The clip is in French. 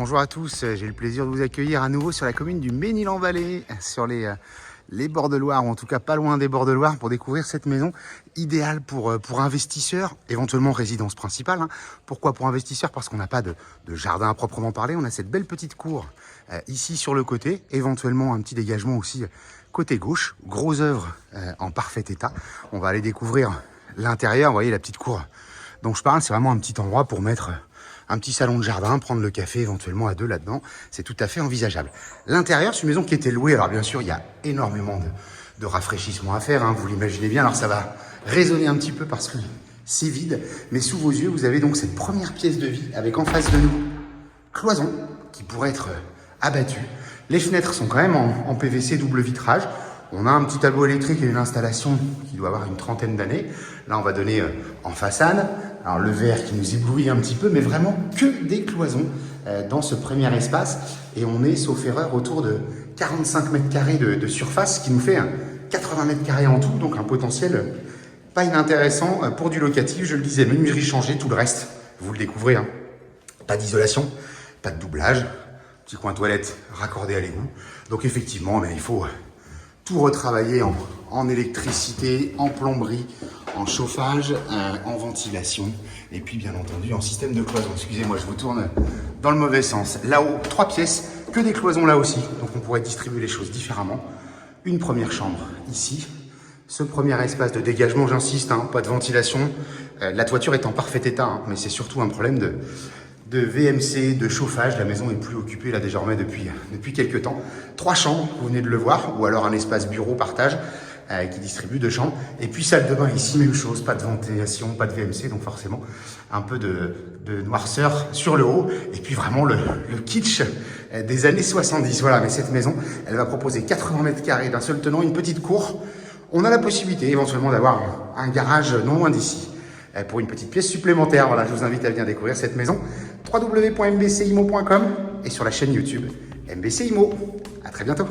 Bonjour à tous, j'ai le plaisir de vous accueillir à nouveau sur la commune du Mesnil-en-Vallée, sur les bords de Loire, ou en tout cas pas loin des bords de Loire, pour découvrir cette maison idéale pour investisseurs, éventuellement résidence principale. Pourquoi pour investisseurs? Parce qu'on n'a pas de jardin à proprement parler, on a cette belle petite cour ici sur le côté, éventuellement un petit dégagement aussi côté gauche, gros œuvre en parfait état. On va aller découvrir l'intérieur, vous voyez la petite cour dont je parle, c'est vraiment un petit endroit pour mettre un petit salon de jardin, prendre le café éventuellement à deux là-dedans, c'est tout à fait envisageable. L'intérieur, c'est une maison qui était louée, alors bien sûr, il y a énormément de rafraîchissement à faire, vous l'imaginez bien, alors ça va résonner un petit peu parce que c'est vide, mais sous vos yeux, vous avez donc cette première pièce de vie avec en face de nous cloison qui pourrait être abattue. Les fenêtres sont quand même en PVC double vitrage. On a un petit tableau électrique et une installation qui doit avoir une trentaine d'années. Là, on va donner en façade. Alors, le verre qui nous éblouit un petit peu, mais vraiment que des cloisons dans ce premier espace. Et on est, sauf erreur, autour de 45 mètres carrés de surface, ce qui nous fait 80 mètres carrés en tout. Donc, un potentiel pas inintéressant pour du locatif. Je le disais, menuiserie changée, tout le reste, vous le découvrez. Pas d'isolation, pas de doublage. Petit coin toilette raccordé à l'égout. Donc, effectivement, il faut tout retravailler en électricité, en plomberie, en chauffage, en ventilation et puis bien entendu en système de cloison. Excusez-moi, je vous tourne dans le mauvais sens. Là-haut, 3 pièces, que des cloisons là aussi. Donc on pourrait distribuer les choses différemment. Une première chambre ici. Ce premier espace de dégagement, j'insiste, pas de ventilation. La toiture est en parfait état, mais c'est surtout un problème de VMC, de chauffage. La maison est plus occupée là désormais depuis quelques temps. 3 chambres, vous venez de le voir, ou alors un espace bureau partage qui distribue 2 chambres. Et puis salle de bain ici, même chose, pas de ventilation, pas de VMC, donc forcément un peu de noirceur sur le haut. Et puis vraiment le kitsch des années 70. Voilà, mais cette maison, elle va proposer 80 mètres carrés d'un seul tenant, une petite cour. On a la possibilité éventuellement d'avoir un garage non loin d'ici pour une petite pièce supplémentaire. Voilà, je vous invite à venir découvrir cette maison. www.mbcimo.com et sur la chaîne YouTube MBC Imo. À très bientôt.